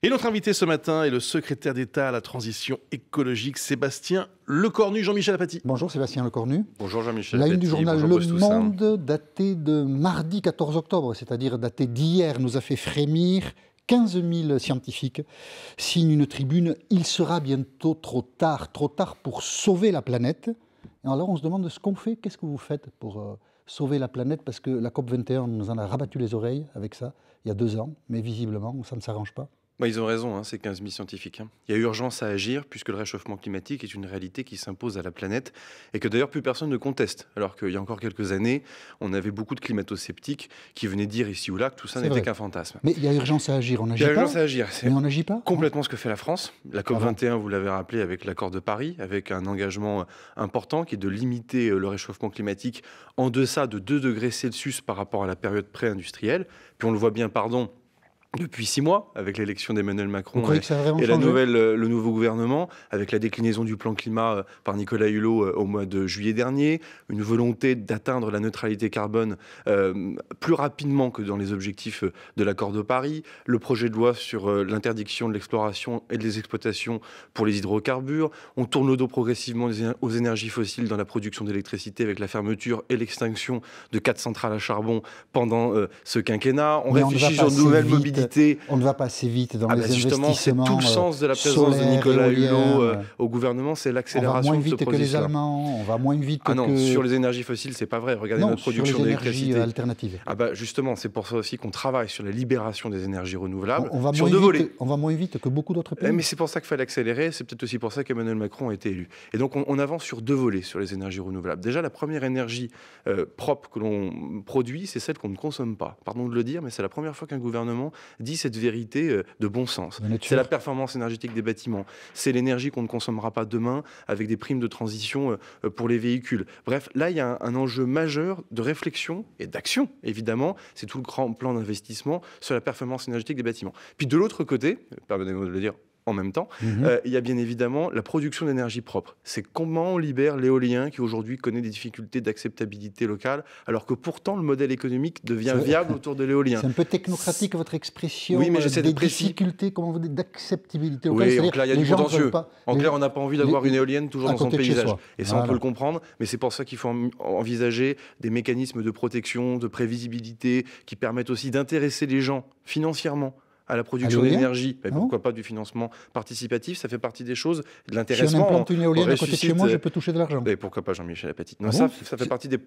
Et notre invité ce matin est le secrétaire d'État à la transition écologique, Sébastien Lecornu. Jean-Michel Apathy. Bonjour Sébastien Lecornu. Bonjour Jean-Michel La Apathy. une du journal Bonjour Le Monde, datée de mardi 14 octobre, c'est-à-dire datée d'hier, nous a fait frémir. 15 000 scientifiques signent une tribune. Il sera bientôt trop tard pour sauver la planète. Et alors on se demande ce qu'on fait. Qu'est-ce que vous faites pour sauver la planète? Parce que la COP21 nous en a rabattu les oreilles avec ça il y a 2 ans. Mais visiblement, ça ne s'arrange pas. Ils ont raison, ces 15 000 scientifiques. Il y a urgence à agir puisque le réchauffement climatique est une réalité qui s'impose à la planète et que d'ailleurs plus personne ne conteste. Alors qu'il y a encore quelques années, on avait beaucoup de climato-sceptiques qui venaient dire ici ou là que tout ça n'était qu'un fantasme. Mais il y a urgence à agir, on n'agit pas. Il y a urgence à agir. Mais on n'agit pas. Complètement ce que fait la France. La COP21, vous l'avez rappelé, avec l'accord de Paris, avec un engagement important qui est de limiter le réchauffement climatique en deçà de 2 degrés Celsius par rapport à la période pré-industrielle. Puis on le voit bien, depuis 6 mois, avec l'élection d'Emmanuel Macron et le nouveau gouvernement, avec la déclinaison du plan climat par Nicolas Hulot au mois de juillet dernier, une volonté d'atteindre la neutralité carbone plus rapidement que dans les objectifs de l'accord de Paris, le projet de loi sur l'interdiction de l'exploration et des exploitations pour les hydrocarbures. On tourne le dos progressivement aux énergies fossiles dans la production d'électricité avec la fermeture et l'extinction de 4 centrales à charbon pendant ce quinquennat. On réfléchit sur de nouvelles mobilités. On ne va pas assez vite dans les investissements. C'est tout le sens de la présence de Nicolas Hulot au gouvernement, c'est l'accélération de ce processus. On va moins vite que les Allemands, on va moins vite que... non, sur les énergies fossiles, c'est pas vrai. Regardez notre production d'électricité. Sur les énergies alternatives. Justement, c'est pour ça aussi qu'on travaille sur la libération des énergies renouvelables. On va moins vite que beaucoup d'autres pays. Mais c'est pour ça qu'il fallait accélérer. C'est peut-être aussi pour ça qu'Emmanuel Macron a été élu. Et donc, on avance sur 2 volets sur les énergies renouvelables. Déjà, la première énergie propre que l'on produit, c'est celle qu'on ne consomme pas. Pardon de le dire, mais c'est la première fois qu'un gouvernement dit cette vérité de bon sens. C'est la performance énergétique des bâtiments. C'est l'énergie qu'on ne consommera pas demain avec des primes de transition pour les véhicules. Bref, là, il y a un enjeu majeur de réflexion et d'action, évidemment. C'est tout le grand plan d'investissement sur la performance énergétique des bâtiments. Puis de l'autre côté, pardonnez-moi de le dire en même temps, il y a bien évidemment la production d'énergie propre. C'est comment on libère l'éolien qui aujourd'hui connaît des difficultés d'acceptabilité locale, alors que pourtant le modèle économique devient viable autour de l'éolien. C'est un peu technocratique votre expression. Oui, mais j'essaie d'être précis. Difficultés, comment vous dites, d'acceptabilité locale. Oui, en clair, il y a du contentieux. En clair, on n'a pas envie d'avoir une éolienne toujours dans son paysage. Et ça, on peut le comprendre, mais c'est pour ça qu'il faut envisager des mécanismes de protection, de prévisibilité, qui permettent aussi d'intéresser les gens financièrement à la production d'énergie, pourquoi pas du financement participatif, ça fait partie des choses, de l'intéressement. Si on implante une éolienne à côté de chez moi, je peux toucher de l'argent. Pourquoi pas Jean-Michel Apathy. Ça fait partie des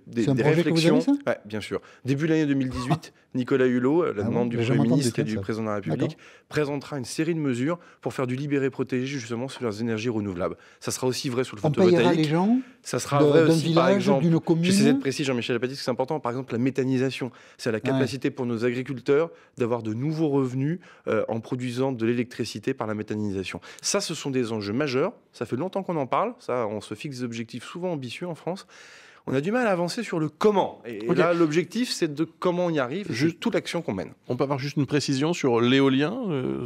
réflexions. Bien sûr. Début de l'année 2018, Nicolas Hulot, la demande du Premier ministre et du Président de la République, présentera une série de mesures pour faire du libéré-protégé justement sur les énergies renouvelables. Ça sera aussi vrai sur le photovoltaïque. On payera les gens ça sera vrai aussi, par exemple, d'une commune. J'essaie d'être précis, Jean-Michel Apathy, c'est important. Par exemple, la méthanisation. C'est la capacité pour nos agriculteurs d'avoir de nouveaux revenus en produisant de l'électricité par la méthanisation. Ça, ce sont des enjeux majeurs. Ça fait longtemps qu'on en parle. Ça, on se fixe des objectifs souvent ambitieux en France. On a du mal à avancer sur le comment. Et là, l'objectif, c'est de comment on y arrive, juste toute l'action qu'on mène. On peut avoir juste une précision sur l'éolien,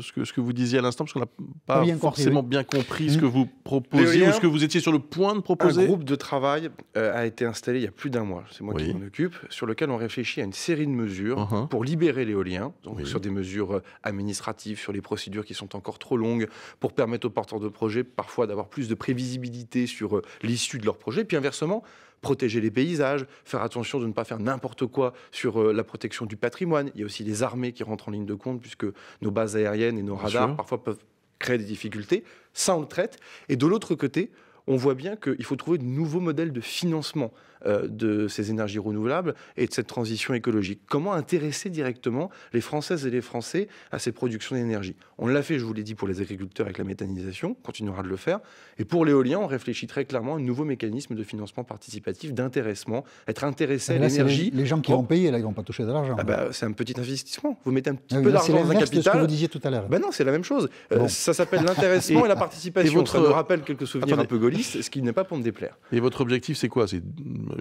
ce que vous disiez à l'instant, parce qu'on n'a pas forcément bien compris ce que vous proposiez ou ce que vous étiez sur le point de proposer. Un groupe de travail a été installé il y a plus d'1 mois, c'est moi qui m'en occupe, sur lequel on réfléchit à une série de mesures pour libérer l'éolien, donc sur des mesures administratives, sur les procédures qui sont encore trop longues, pour permettre aux porteurs de projets parfois d'avoir plus de prévisibilité sur l'issue de leur projet, puis inversement, protéger les paysages, faire attention de ne pas faire n'importe quoi sur la protection du patrimoine. Il y a aussi les armées qui rentrent en ligne de compte, puisque nos bases aériennes et nos radars parfois peuvent créer des difficultés. Ça, on le traite. Et de l'autre côté, on voit bien qu'il faut trouver de nouveaux modèles de financement de ces énergies renouvelables et de cette transition écologique. Comment intéresser directement les Françaises et les Français à ces productions d'énergie? On l'a fait, je vous l'ai dit, pour les agriculteurs avec la méthanisation, on continuera de le faire. Et pour l'éolien, on réfléchit très clairement à un nouveau mécanisme de financement participatif, d'intéressement, être intéressé à l'énergie. Les gens qui vont payer, là, ils ne vont pas toucher de l'argent. C'est un petit investissement. Vous mettez un petit peu d'argent dans un capital. C'est ce que vous disiez tout à l'heure. Non, c'est la même chose. Ça s'appelle l'intéressement et la participation. Ça nous rappelle quelques souvenirs un peu gaullistes. réaliste, ce qui n'est pas pour me déplaire. Et votre objectif, c'est quoi?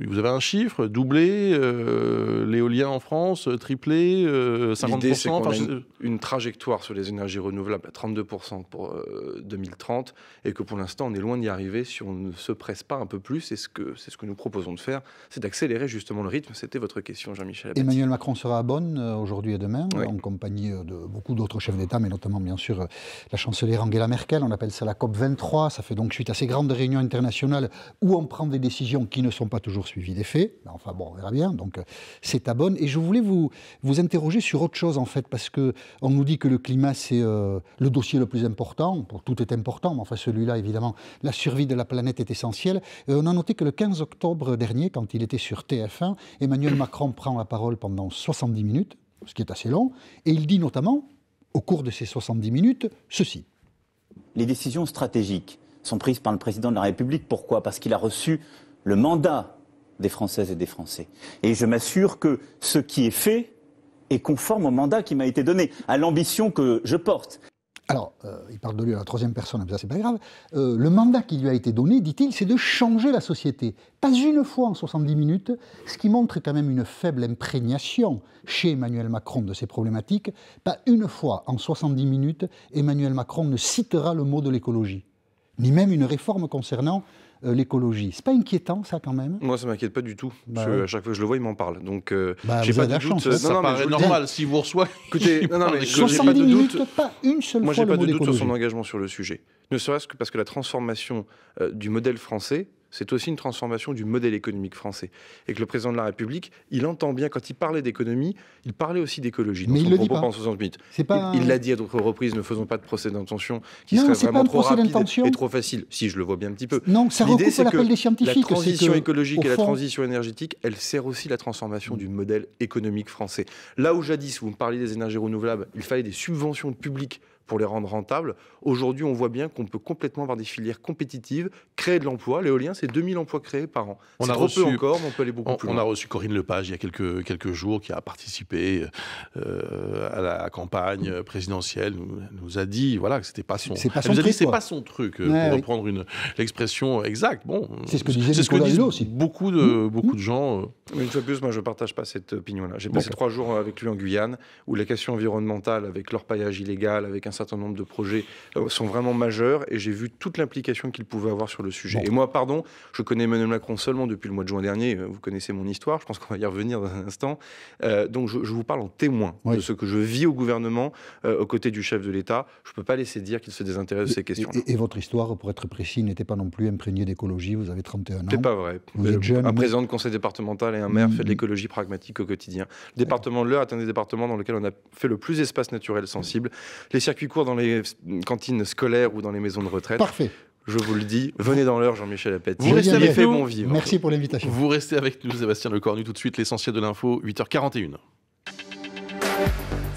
Vous avez un chiffre? Doubler l'éolien en France? Tripler? 50%? L'idée, c'est qu'on a une trajectoire sur les énergies renouvelables à 32% pour 2030 et que pour l'instant, on est loin d'y arriver si on ne se presse pas un peu plus. C'est ce que nous proposons de faire, c'est d'accélérer justement le rythme. C'était votre question, Jean-Michel Apathy. Emmanuel Macron sera à Bonn aujourd'hui et demain, en compagnie de beaucoup d'autres chefs d'État, mais notamment, bien sûr, la chancelière Angela Merkel. On appelle ça la COP23. Ça fait donc suite à ces grandes réunions internationales où on prend des décisions qui ne sont pas toujours suivies des faits. Enfin bon, on verra bien. Donc c'est à Bonn. Et je voulais vous interroger sur autre chose, en fait, parce qu'on nous dit que le climat, c'est le dossier le plus important. Pour tout est important, mais enfin celui-là, évidemment, la survie de la planète est essentielle. Et on a noté que le 15 octobre dernier, quand il était sur TF1, Emmanuel Macron prend la parole pendant 70 minutes, ce qui est assez long, et il dit notamment, au cours de ces 70 minutes, ceci. Les décisions stratégiques sont prises par le président de la République. Pourquoi? Parce qu'il a reçu le mandat des Françaises et des Français. Et je m'assure que ce qui est fait est conforme au mandat qui m'a été donné, à l'ambition que je porte. Alors, il parle de lui à la troisième personne, mais ça, c'est pas grave. Le mandat qui lui a été donné, dit-il, c'est de changer la société. Pas une fois en 70 minutes, ce qui montre quand même une faible imprégnation chez Emmanuel Macron de ces problématiques. Pas une fois en 70 minutes, Emmanuel Macron ne citera le mot de l'écologie, ni même une réforme concernant l'écologie. C'est pas inquiétant, ça, quand même? Moi, ça m'inquiète pas du tout. À chaque fois que je le vois, il m'en parle. Donc, j'ai pas de doute. Ça paraît normal. Si vous reçoit, écoutez, mais 70 minutes, pas une seule fois. Moi, j'ai pas de doute sur d'écologie. son engagement sur le sujet. Ne serait-ce que parce que la transformation du modèle français, c'est aussi une transformation du modèle économique français. Et que le président de la République, il entend bien, quand il parlait d'économie, il parlait aussi d'écologie. Mais il le dit pas. En 60 minutes. Pas... Il l'a dit à d'autres reprises, ne faisons pas de procès d'intention qui serait vraiment trop rapide et trop facile. Si, je le vois bien un petit peu. Non, ça recoupe l'appel des scientifiques. La transition écologique et la transition énergétique, elle sert aussi la transformation du modèle économique français. Là où jadis, vous me parliez des énergies renouvelables, il fallait des subventions publiques pour les rendre rentables. Aujourd'hui, on voit bien qu'on peut complètement avoir des filières compétitives, créer de l'emploi. L'éolien, c'est 2000 emplois créés par an. C'est trop peu encore, mais on peut aller beaucoup plus loin. On a reçu Corinne Lepage il y a quelques jours, qui a participé à la campagne présidentielle. Nous a dit que c'était pas son. C'est pas son truc, pour reprendre l'expression exacte. Bon, c'est ce que disait aussi. Beaucoup de gens. Mais une fois de plus, moi, je partage pas cette opinion-là. J'ai passé 3 jours avec lui en Guyane, où la question environnementale, avec l'orpaillage illégal, avec un certain nombre de projets sont vraiment majeurs, et j'ai vu toute l'implication qu'il pouvait avoir sur le sujet. Et moi, je connais Emmanuel Macron seulement depuis le mois de juin dernier, vous connaissez mon histoire, je pense qu'on va y revenir dans un instant, donc je vous parle en témoin de ce que je vis au gouvernement, aux côtés du chef de l'État. Je ne peux pas laisser dire qu'il se désintéresse de ces questions. Et votre histoire, pour être précis, n'était pas non plus imprégnée d'écologie, vous avez 31 ans. C'est pas vrai. Vous êtes jeune, un président de conseil départemental et un maire fait de l'écologie pragmatique au quotidien. Le département de l'Eure est un des départements dans lequel on a fait le plus d'espace naturel sensible. Les circuits courts dans les cantines scolaires ou dans les maisons de retraite. Parfait. Je vous le dis, venez dans l'Eure, Jean-Michel Apathy. Vous restez avec nous. Bon vivre. Merci pour l'invitation. Vous restez avec nous, Sébastien Lecornu. Tout de suite, l'essentiel de l'info, 8h41.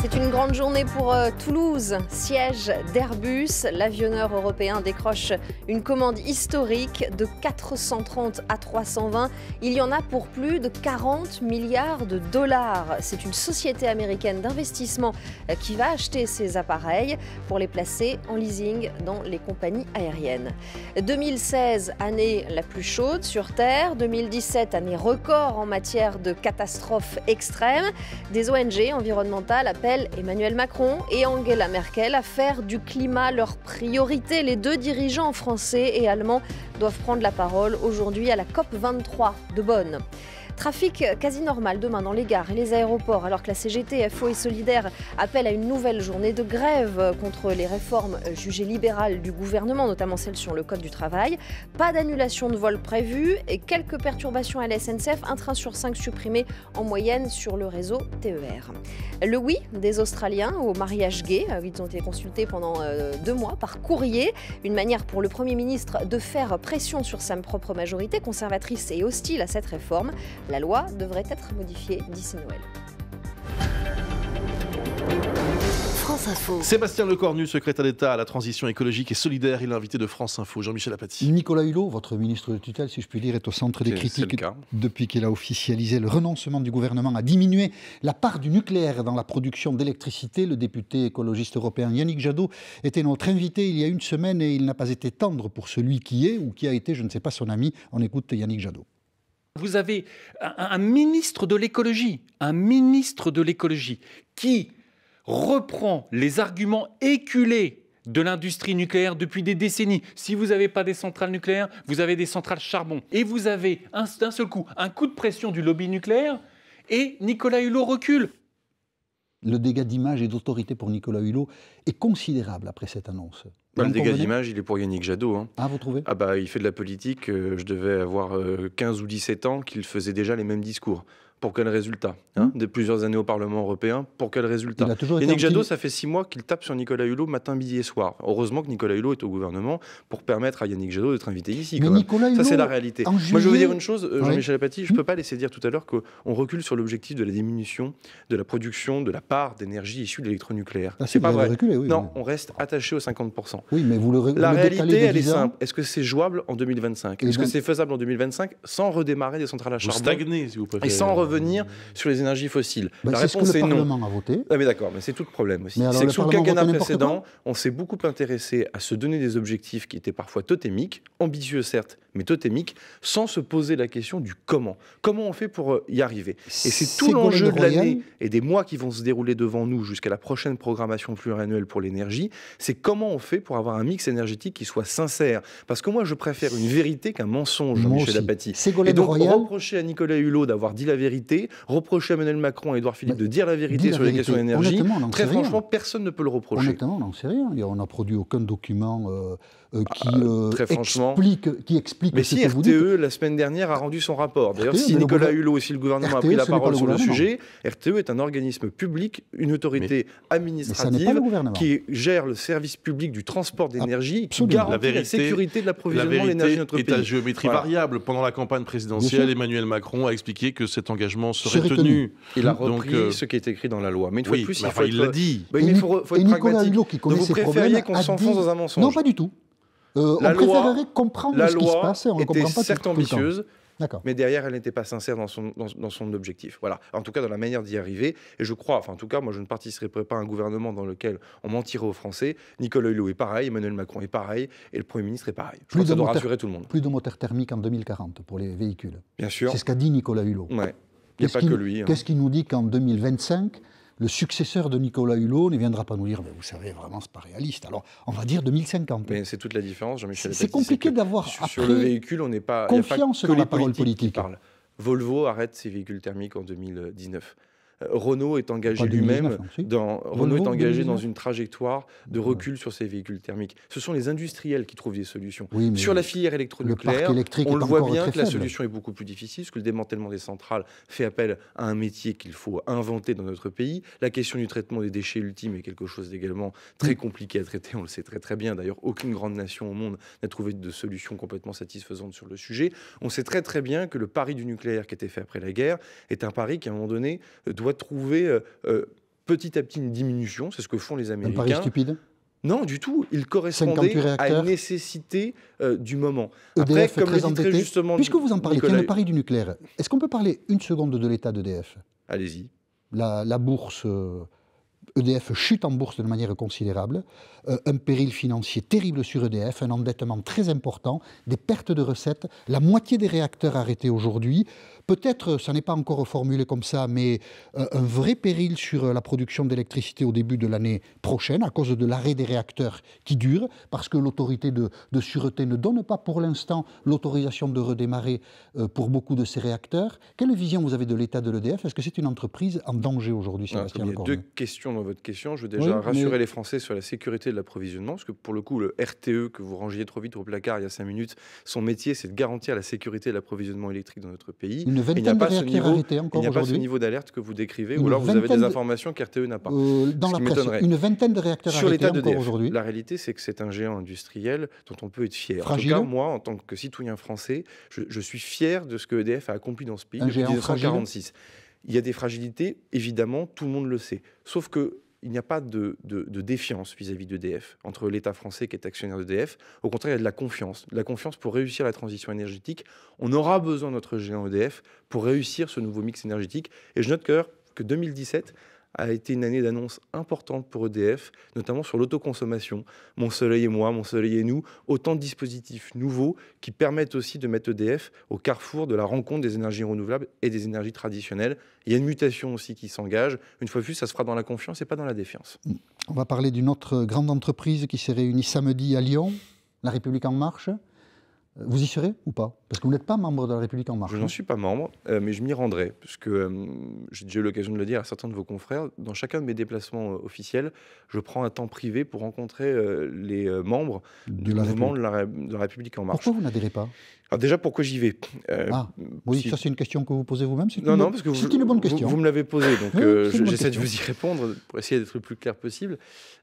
C'est une grande journée pour Toulouse, siège d'Airbus. L'avionneur européen décroche une commande historique de 430 A320. Il y en a pour plus de 40 milliards de dollars. C'est une société américaine d'investissement qui va acheter ces appareils pour les placer en leasing dans les compagnies aériennes. 2016, année la plus chaude sur Terre. 2017, année record en matière de catastrophes extrêmes. Des ONG environnementales appellent Emmanuel Macron et Angela Merkel à faire du climat leur priorité. Les deux dirigeants français et allemands doivent prendre la parole aujourd'hui à la COP23 de Bonn. Trafic quasi normal demain dans les gares et les aéroports, alors que la CGT, FO et Solidaires appellent à une nouvelle journée de grève contre les réformes jugées libérales du gouvernement, notamment celles sur le Code du travail. Pas d'annulation de vol prévue et quelques perturbations à la SNCF, un train sur 5 supprimé en moyenne sur le réseau TER. Le oui des Australiens au mariage gay, ils ont été consultés pendant 2 mois par courrier, une manière pour le Premier ministre de faire pression sur sa propre majorité conservatrice et hostile à cette réforme. La loi devrait être modifiée d'ici Noël. France Info. Sébastien Lecornu, secrétaire d'État à la transition écologique et solidaire, il est l'invité de France Info. Jean-Michel Apathy. Nicolas Hulot, votre ministre de tutelle, si je puis dire, est au centre des critiques depuis qu'il a officialisé le renoncement du gouvernement à diminuer la part du nucléaire dans la production d'électricité. Le député écologiste européen Yannick Jadot était notre invité il y a une semaine et il n'a pas été tendre pour celui qui est ou qui a été, je ne sais pas, son ami. On écoute Yannick Jadot. Vous avez un ministre de l'écologie, qui reprend les arguments éculés de l'industrie nucléaire depuis des décennies. Si vous n'avez pas des centrales nucléaires, vous avez des centrales charbon. Et vous avez d'un seul coup un coup de pression du lobby nucléaire et Nicolas Hulot recule. Le dégât d'image et d'autorité pour Nicolas Hulot est considérable après cette annonce. Le dégât d'image, il est pour Yannick Jadot. Hein. Ah, vous trouvez ? Ah bah, il fait de la politique. Je devais avoir 15 ou 17 ans qu'il faisait déjà les mêmes discours. Pour quel résultat de plusieurs années au Parlement européen, pour quel résultat? Yannick Jadot, ça fait 6 mois qu'il tape sur Nicolas Hulot matin, midi et soir. Heureusement que Nicolas Hulot est au gouvernement pour permettre à Yannick Jadot d'être invité ici. Quand même. Ça, c'est la réalité. Moi, je veux vous dire une chose, Jean-Michel Apathy, je ne peux pas laisser dire tout à l'heure qu'on recule sur l'objectif de la diminution de la production de la part d'énergie issue de l'électronucléaire. C'est pas vrai. Reculé, non, on reste attaché aux 50%. Oui, mais la réalité, elle est simple. Est-ce que c'est jouable en 2025? Est-ce que c'est faisable en 2025 sans redémarrer des centrales à charbon? Stagner, si vous préférez. Et sans revenir sur les énergies fossiles. La réponse est non. Le Parlement a voté. Ah mais d'accord, mais c'est tout le problème aussi. C'est que sous le quinquennat précédent, on s'est beaucoup intéressé à se donner des objectifs qui étaient parfois totémiques, ambitieux certes, mais totémiques, sans se poser la question du comment. Comment on fait pour y arriver? Et c'est tout l'enjeu de l'année et des mois qui vont se dérouler devant nous jusqu'à la prochaine programmation pluriannuelle pour l'énergie, c'est comment on fait pour avoir un mix énergétique qui soit sincère. Parce que moi, je préfère une vérité qu'un mensonge, Jean-Michel Apathy. Et donc, reprocher à Nicolas Hulot d'avoir dit la vérité, reprocher à Emmanuel Macron et Édouard Philippe de dire la vérité sur les questions d'énergie, très franchement, personne ne peut le reprocher. Honnêtement, on n'en sait rien. On n'a produit aucun document qui explique mais si RTE, la semaine dernière, a rendu son rapport. D'ailleurs, si Nicolas Hulot et si le gouvernement a pris la parole sur le sujet, RTE est un organisme public, une autorité administrative qui gère le service public du transport d'énergie, qui garantit la sécurité de l'approvisionnement de l'énergie de notre pays. La vérité est à géométrie variable. Pendant la campagne présidentielle, Emmanuel Macron a expliqué que cet engagement serait tenu. Il a repris ce qui est écrit dans la loi. Mais une fois de plus, il l'a dit. Il faut être pragmatique. Nicolas Hulot, qui connaît ses problèmes, qu'on s'enfonce dans un mensonge? Non, pas du tout. On préférerait comprendre ce qui se passe. La loi était certes ambitieuse, mais derrière, elle n'était pas sincère dans son objectif. Voilà. En tout cas, dans la manière d'y arriver. Et je crois, en tout cas, moi, je ne participerai pas à un gouvernement dans lequel on mentirait aux Français. Nicolas Hulot est pareil, Emmanuel Macron est pareil, et le Premier ministre est pareil. Je crois que ça doit rassurer tout le monde. Plus de moteurs thermiques en 2040 pour les véhicules. Bien sûr. C'est ce qu'a dit Nicolas Hulot. Ouais. Il n'y a pas que lui. Qu'est-ce qui nous dit qu'en 2025, le successeur de Nicolas Hulot ne viendra pas nous dire vous savez, vraiment, c'est pas réaliste. Alors, on va dire 2050. Mais c'est toute la différence, Jean-Michel. C'est compliqué d'avoir sur le véhicule, on n'est pas confiance dans la parole politique. Volvo arrête ses véhicules thermiques en 2019. Renault est engagé lui-même dans une trajectoire de recul sur ses véhicules thermiques. Ce sont les industriels qui trouvent des solutions. Sur la filière électronucléaire, on le voit bien que la solution est beaucoup plus difficile, parce que le démantèlement des centrales fait appel à un métier qu'il faut inventer dans notre pays. La question du traitement des déchets ultimes est quelque chose d'également très compliqué à traiter, on le sait très très bien. D'ailleurs, aucune grande nation au monde n'a trouvé de solution complètement satisfaisante sur le sujet. On sait très très bien que le pari du nucléaire qui a été fait après la guerre est un pari qui, à un moment donné, doit trouver petit à petit une diminution. C'est ce que font les Américains. Un pari stupide? Non, du tout. Il correspondait à une nécessité du moment. Après, comme le dit très justement... Puisque vous en parlez, qu'il y a le pari du nucléaire, est-ce qu'on peut parler une seconde de l'état d'EDF? Allez-y. La bourse... EDF chute en bourse de manière considérable, un péril financier terrible sur EDF, un endettement très important, des pertes de recettes, la moitié des réacteurs arrêtés aujourd'hui. Peut-être, ça n'est pas encore formulé comme ça, mais un vrai péril sur la production d'électricité au début de l'année prochaine à cause de l'arrêt des réacteurs qui dure, parce que l'autorité de sûreté ne donne pas pour l'instant l'autorisation de redémarrer pour beaucoup de ces réacteurs. Quelle vision vous avez de l'état de l'EDF? Est-ce que c'est une entreprise en danger aujourd'hui, Sébastien Lecornu? Il y a deux questions dans votre question. Je veux déjà rassurer les Français sur la sécurité de l'approvisionnement, parce que pour le coup, le RTE que vous rangiez trop vite au placard il y a 5 minutes, son métier, c'est de garantir la sécurité de l'approvisionnement électrique dans notre pays. Une vingtaine de réacteurs arrêtés encore aujourd'hui. Il n'y a pas ce niveau d'alerte que vous décrivez, ou alors vous avez des informations qu'RTE n'a pas. Dans la presse, une vingtaine de réacteurs arrêtés encore aujourd'hui. La réalité, c'est que c'est un géant industriel dont on peut être fier. Fragile. En tout cas, moi, en tant que citoyen français, je suis fier de ce que EDF a accompli dans ce pays depuis 1946. Il y a des fragilités, évidemment, tout le monde le sait. Sauf que il n'y a pas de défiance vis-à-vis d'EDF, entre l'État français qui est actionnaire d'EDF. Au contraire, il y a de la confiance. De la confiance pour réussir la transition énergétique. On aura besoin de notre géant EDF pour réussir ce nouveau mix énergétique. Et je note que 2017 a été une année d'annonces importantes pour EDF, notamment sur l'autoconsommation. Mon Soleil et moi, Mon Soleil et nous, autant de dispositifs nouveaux qui permettent aussi de mettre EDF au carrefour de la rencontre des énergies renouvelables et des énergies traditionnelles. Il y a une mutation aussi qui s'engage. Une fois de plus, ça se fera dans la confiance et pas dans la défiance. On va parler d'une autre grande entreprise qui s'est réunie samedi à Lyon, La République En Marche. Vous y serez ou pas? Parce que vous n'êtes pas membre de La République En Marche. Je n'en suis pas membre, mais je m'y rendrai, puisque j'ai déjà eu l'occasion de le dire à certains de vos confrères. Dans chacun de mes déplacements officiels, je prends un temps privé pour rencontrer les membres du mouvement de la République En Marche. Pourquoi vous n'adhérez pas? Alors déjà, pourquoi j'y vais? Oui, ça c'est une question que vous posez vous-même. Non, parce que c'est une bonne question. Vous me l'avez posée, donc j'essaie de vous y répondre pour essayer d'être le plus clair possible.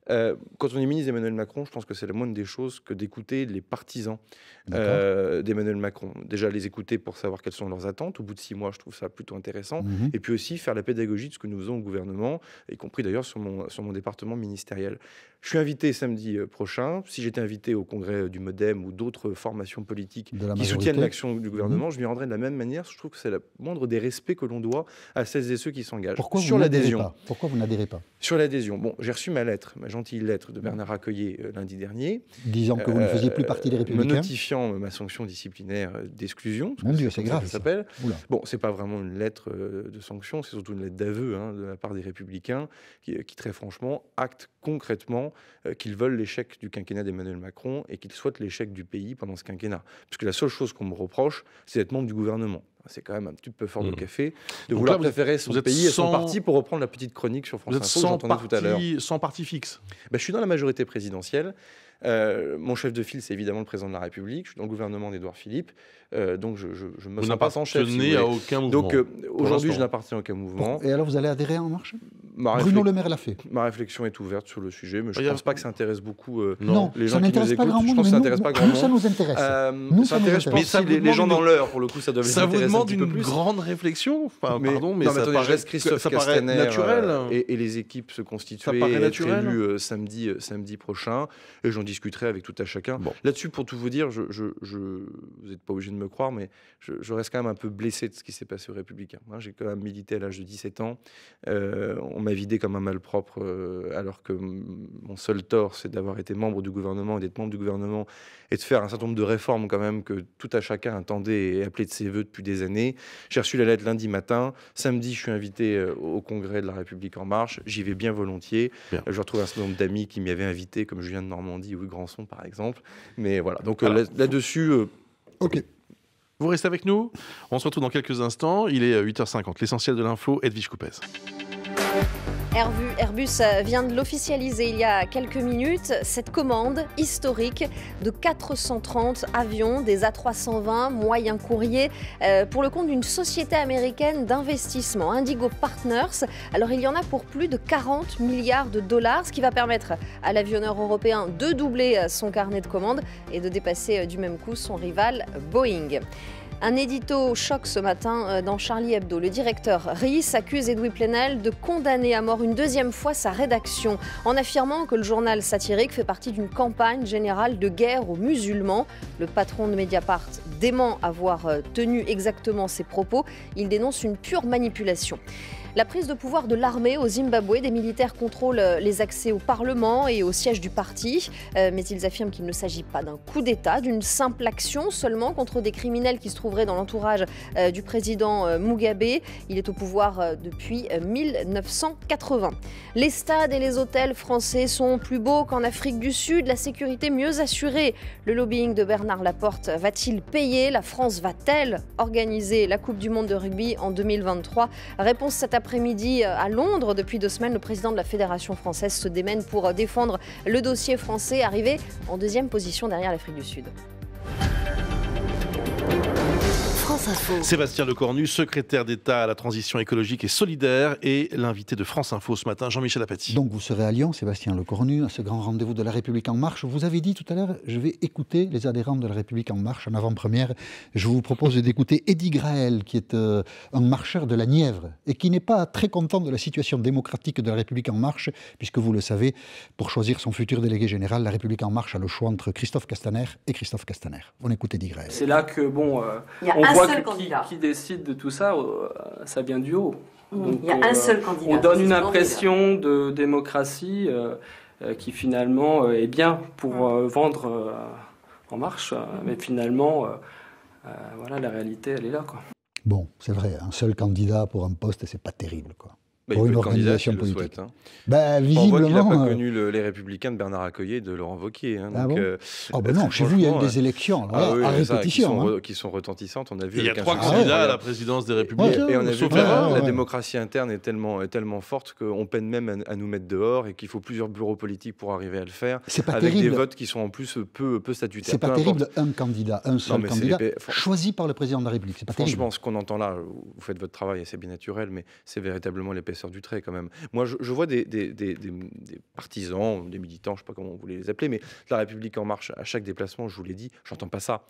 Quand on est ministre d'Emmanuel Macron, je pense que c'est la moindre des choses que d'écouter les partisans d'Emmanuel Macron. Déjà, les écouter pour savoir quelles sont leurs attentes. Au bout de 6 mois, je trouve ça plutôt intéressant. Et puis aussi faire la pédagogie de ce que nous faisons au gouvernement, y compris d'ailleurs sur mon département ministériel. Je suis invité samedi prochain. Si j'étais invité au congrès du MoDem ou d'autres formations politiques qui soutiennent l'action du gouvernement, je m'y rendrai de la même manière. Je trouve que c'est le moindre des respects que l'on doit à celles et ceux qui s'engagent. Sur l'adhésion. Pourquoi vous n'adhérez pas? Sur l'adhésion. Bon, j'ai reçu ma gentille lettre de Bernard Accoyer lundi dernier. Disant que vous ne faisiez plus partie des Républicains. Me notifiant ma sanction disciplinaire d'exclusion. Mon Dieu, c'est grave. Ça s'appelle. Bon, c'est pas vraiment une lettre de sanction, c'est surtout une lettre d'aveu de la part des Républicains qui très franchement actent concrètement qu'ils veulent l'échec du quinquennat d'Emmanuel Macron et qu'ils souhaitent l'échec du pays pendant ce quinquennat. Puisque la seule chose qu'on me reproche, c'est d'être membre du gouvernement. C'est quand même un petit peu fort de café de vouloir préférer son pays et son parti, pour reprendre la petite chronique sur France Info que j'entendais tout à l'heure. Sans parti fixe. Je suis dans la majorité présidentielle. Mon chef de file, c'est évidemment le président de la République. Je suis dans le gouvernement d'Édouard Philippe. Donc je me sens pas sans chef. Vous n'appartenez à aucun mouvement. Donc aujourd'hui, je n'appartiens à aucun mouvement. Et alors, vous allez adhérer à En Marche? Bruno Le Maire l'a fait. Ma réflexion est ouverte sur le sujet, mais je ne pense pas que ça intéresse beaucoup les gens qui nous écoutent. Je pense que ça n'intéresse pas grand monde. Ça nous intéresse. Ça intéresse aussi les gens dans l'heure, pour le coup, ça doit les intéresser un petit peu plus. Ça vous demande une grande réflexion. Mais ça paraît naturel. Et les équipes se constituent et être élues samedi prochain. Et j'en discuterai avec tout à chacun. Là-dessus, pour tout vous dire, vous n'êtes pas obligé de me croire, mais je reste quand même un peu blessé de ce qui s'est passé aux Républicains. J'ai quand même milité à l'âge de 17 ans. On m'a vidé comme un malpropre, alors que mon seul tort, c'est d'avoir été membre du gouvernement et d'être membre du gouvernement et de faire un certain nombre de réformes quand même que tout à chacun attendait et appelait de ses voeux depuis des années. J'ai reçu la lettre lundi matin. Samedi, je suis invité au congrès de la République En Marche. J'y vais bien volontiers. Je retrouve un certain nombre d'amis qui m'y avaient invité, comme Julien de Normandie ou Hugues Granson, par exemple. Mais voilà, donc là-dessus... Ok. Vous restez avec nous. On se retrouve dans quelques instants. Il est 8h50. L'essentiel de l'info, Edwige Coupez. Airbus vient de l'officialiser il y a quelques minutes, cette commande historique de 430 avions, des A320 moyens courriers, pour le compte d'une société américaine d'investissement, Indigo Partners. Alors il y en a pour plus de 40 milliards de dollars, ce qui va permettre à l'avionneur européen de doubler son carnet de commandes et de dépasser du même coup son rival Boeing. Un édito choc ce matin dans Charlie Hebdo. Le directeur Ries accuse Edoui Plenel de condamner à mort une deuxième fois sa rédaction en affirmant que le journal satirique fait partie d'une campagne générale de guerre aux musulmans. Le patron de Mediapart dément avoir tenu exactement ces propos. Il dénonce une pure manipulation. La prise de pouvoir de l'armée au Zimbabwe, des militaires contrôlent les accès au Parlement et au siège du parti. Mais ils affirment qu'il ne s'agit pas d'un coup d'État, d'une simple action seulement contre des criminels qui se trouveraient dans l'entourage du président Mugabe. Il est au pouvoir depuis 1980. Les stades et les hôtels français sont plus beaux qu'en Afrique du Sud, la sécurité mieux assurée. Le lobbying de Bernard Laporte va-t-il payer? La France va-t-elle organiser la Coupe du Monde de rugby en 2023? Réponse cet après-midi à Londres. Depuis 2 semaines, le président de la Fédération française se démène pour défendre le dossier français, arrivé en 2e position derrière l'Afrique du Sud. France Info. Sébastien Lecornu, secrétaire d'État à la transition écologique et solidaire, et l'invité de France Info ce matin, Jean-Michel Apathy. Donc vous serez à Lyon, Sébastien Lecornu, à ce grand rendez-vous de La République En Marche. Vous avez dit tout à l'heure, je vais écouter les adhérents de La République En Marche en avant-première. Je vous propose d'écouter Eddy Graël, qui est un marcheur de la Nièvre et qui n'est pas très content de la situation démocratique de La République En Marche, puisque vous le savez, pour choisir son futur délégué général, La République En Marche a le choix entre Christophe Castaner et Christophe Castaner. On écoute Eddy Graël. C'est là que, il y a on un voit seul que candidat. qui décide de tout ça, ça vient du haut. Donc, il y a un seul candidat. On donne une impression de démocratie qui finalement est bien pour vendre En Marche, mais finalement, voilà, la réalité, elle est là, quoi. Bon, c'est vrai, un seul candidat pour un poste, c'est pas terrible, quoi. Pour une organisation politique. Souhaite, hein. Visiblement, on voit qu'il n'a pas connu les Républicains de Bernard Accoyer et de Laurent Wauquiez. Hein, non, chez vous, il y a eu des élections à répétition. Qui sont retentissantes. On a vu il y a 3 candidats à la présidence des Républicains. Et on a vu que la démocratie interne est tellement forte qu'on peine même à nous mettre dehors et qu'il faut plusieurs bureaux politiques pour arriver à le faire. Avec des votes qui sont en plus peu statutaires. C'est pas terrible, un seul candidat choisi par le président de la République. Franchement, ce qu'on entend là, vous faites votre travail et c'est bien naturel, mais c'est véritablement l'épaisseur du trait quand même. Moi, je vois des partisans, des militants, je ne sais pas comment vous voulez les appeler, mais La République En Marche, à chaque déplacement, je vous l'ai dit, j'entends pas ça.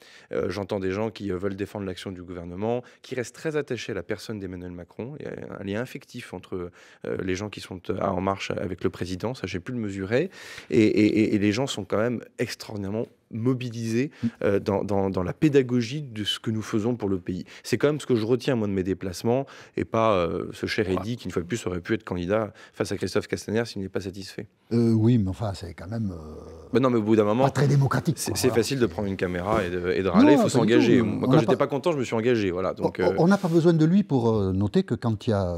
J'entends des gens qui veulent défendre l'action du gouvernement, qui restent très attachés à la personne d'Emmanuel Macron. Il y a un lien affectif entre les gens qui sont En Marche avec le président, ça j'ai pu le mesurer, et les gens sont quand même extraordinairement mobilisés dans la pédagogie de ce que nous faisons pour le pays. C'est quand même ce que je retiens, moi, de mes déplacements, et pas ce cher Eddy qui, une fois de plus, aurait pu être candidat face à Christophe Castaner s'il n'est pas satisfait. Oui, mais enfin, c'est quand même non, mais au bout d'un moment, pas très démocratique. C'est facile de prendre une caméra et de râler, il faut s'engager. Moi, quand j'étais pas content, je me suis engagé. Voilà, donc, on n'a pas besoin de lui pour noter que quand il y a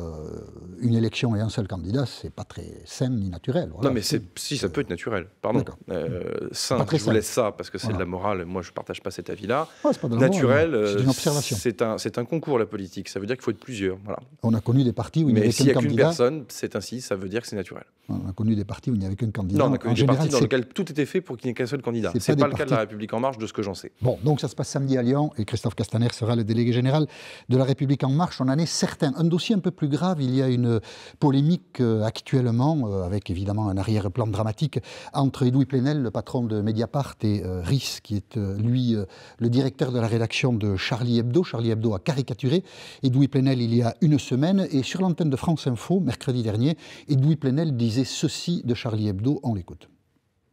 une élection et un seul candidat, c'est pas très sain ni naturel. Voilà. Non, mais si, ça peut être naturel. Pardon. Sain, je vous laisse ça, parce que c'est de la morale. Moi, je ne partage pas cet avis-là. Naturel, c'est une observation. C'est un concours, la politique. Ça veut dire qu'il faut être plusieurs. Voilà. On a connu des partis où il n'y avait qu'un candidat. Mais s'il n'y a qu'une personne, c'est ainsi, ça veut dire que c'est naturel. On a connu des partis où il n'y avait qu'un candidat. Non, on a connu des partis dans lesquels tout était fait pour qu'il n'y ait qu'un seul candidat. C'est pas le cas de La République En Marche, de ce que j'en sais. Bon, donc ça se passe samedi à Lyon, et Christophe Castaner sera le délégué général de La République En Marche. On en est certain. Un dossier un peu plus grave, il y a une polémique actuellement, avec évidemment un arrière-plan dramatique, entre Edoui Plenel, le patron de Mediapart, et Riss, qui est lui le directeur de la rédaction de Charlie Hebdo. Charlie Hebdo a caricaturé Edoui Plenel il y a une semaine, et sur l'antenne de France Info, mercredi dernier, Edoui Plenel disait ceci de Charlie Hebdo, on l'écoute.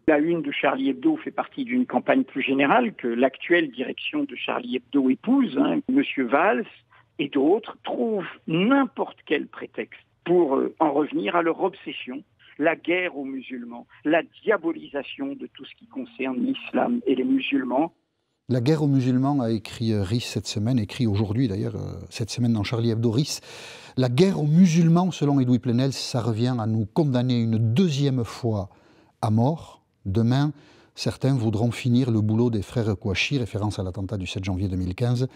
La une de Charlie Hebdo fait partie d'une campagne plus générale que l'actuelle direction de Charlie Hebdo épouse. Monsieur Valls et d'autres trouvent n'importe quel prétexte pour en revenir à leur obsession, la guerre aux musulmans, la diabolisation de tout ce qui concerne l'islam et les musulmans. La guerre aux musulmans, a écrit Riss cette semaine, écrit aujourd'hui d'ailleurs, cette semaine dans Charlie Hebdo, Riss. La guerre aux musulmans, selon Edoui Plenel, ça revient à nous condamner une deuxième fois à mort. Demain, certains voudront finir le boulot des frères Kouachi, référence à l'attentat du 7 janvier 2015.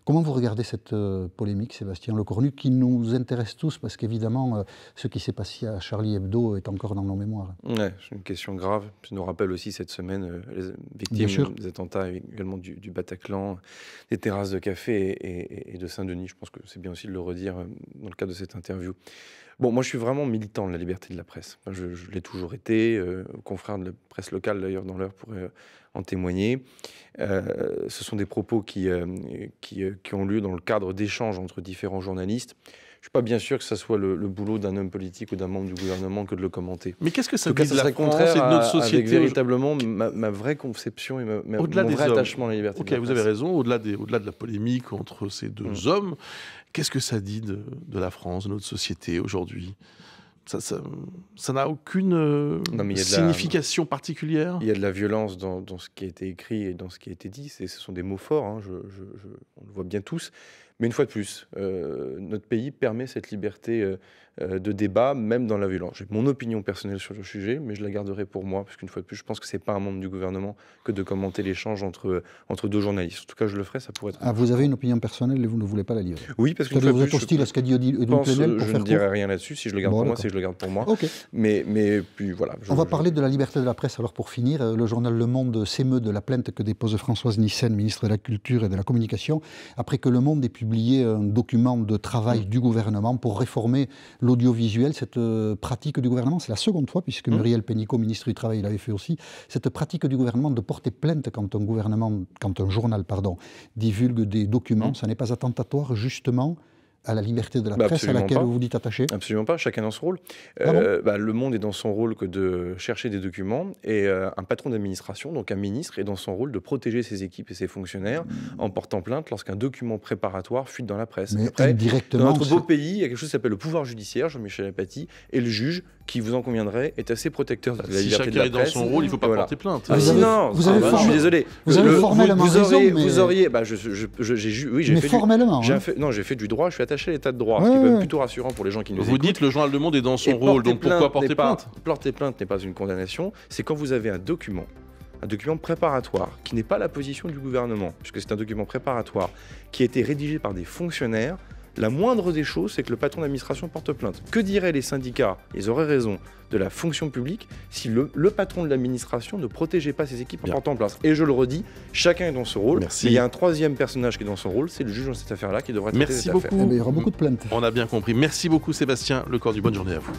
Comment vous regardez cette polémique, Sébastien Lecornu, qui nous intéresse tous, parce qu'évidemment, ce qui s'est passé à Charlie Hebdo est encore dans nos mémoires. Ouais, c'est une question grave. Ça nous rappelle aussi cette semaine les victimes des attentats, également du Bataclan, des terrasses de café et de Saint-Denis. Je pense que c'est bien aussi de le redire dans le cadre de cette interview. Bon, moi, je suis vraiment militant de la liberté de la presse. Je l'ai toujours été. Confrère de la presse locale, d'ailleurs, dans l'heure, pourrait en témoigner. Ce sont des propos qui ont lieu dans le cadre d'échanges entre différents journalistes. Je ne suis pas bien sûr que ce soit le boulot d'un homme politique ou d'un membre du gouvernement que de le commenter. Mais qu'est-ce que ça dit de la France et de notre société avec véritablement ma vraie conception et mon vrai attachement à la liberté de la presse. Vous avez raison. Au-delà de la polémique entre ces deux hommes, qu'est-ce que ça dit de la France, de notre société aujourd'hui ? Ça n'a aucune signification particulière. Il y a de la violence dans ce qui a été écrit et dans ce qui a été dit. Ce sont des mots forts, on le voit bien tous. Mais une fois de plus, notre pays permet cette liberté de débat, même dans la violence. J'ai mon opinion personnelle sur le sujet, mais je la garderai pour moi, parce qu'une fois de plus, je pense que ce n'est pas un membre du gouvernement que de commenter l'échange entre deux journalistes. En tout cas, je le ferai, ça pourrait être... Ah, vous avez une opinion personnelle et vous ne voulez pas la livrer? Oui, parce que vous êtes hostile à ce qu'a dit Edouard Plenel pour je faire ne dirai rien là-dessus. Si je le garde pour moi, c'est que je le garde pour moi. Okay. Mais puis voilà. On va parler de la liberté de la presse, alors pour finir. Le journal Le Monde s'émeut de la plainte que dépose Françoise Nyssen, ministre de la Culture et de la Communication, après que Le Monde ait publié un document de travail du gouvernement pour réformer l'audiovisuel. Cette pratique du gouvernement, c'est la seconde fois, puisque Muriel Pénicaud, ministre du Travail, l'avait fait aussi, cette pratique du gouvernement de porter plainte quand un journal divulgue des documents, ça n'est pas attentatoire justement à la liberté de la presse à laquelle vous vous dites attaché? Absolument pas, chacun dans son rôle. Le Monde est dans son rôle que de chercher des documents, et un patron d'administration, donc un ministre, est dans son rôle de protéger ses équipes et ses fonctionnaires en portant plainte lorsqu'un document préparatoire fuite dans la presse. Mais après, indirectement, dans notre beau pays, il y a quelque chose qui s'appelle le pouvoir judiciaire, Jean-Michel Apathy, et le juge, qui vous en conviendrait, est assez protecteur de la liberté de la presse. Si chacun est dans son rôle, il ne faut pas porter plainte. Ah si, non, je suis désolé. Vous avez formellement raison, mais... Vous auriez... formellement. Non, j'ai fait du droit, je suis attaché à l'état de droit, ce qui est même plutôt rassurant pour les gens qui nous écoutent. Vous dites le journal Le Monde est dans son rôle, donc pourquoi porter plainte? Porter plainte n'est pas une condamnation, c'est quand vous avez un document préparatoire, qui n'est pas la position du gouvernement, puisque c'est un document préparatoire qui a été rédigé par des fonctionnaires. La moindre des choses, c'est que le patron d'administration porte plainte. Que diraient les syndicats? Ils auraient raison, de la fonction publique, si le patron de l'administration ne protégeait pas ses équipes en portant plainte. Et je le redis, chacun est dans ce rôle. Merci. Mais il y a un troisième personnage qui est dans son rôle, c'est le juge dans cette affaire-là qui devrait traiter cette affaire. Il y aura beaucoup de plaintes. On a bien compris. Merci beaucoup Sébastien Lecornu. Bonne journée à vous.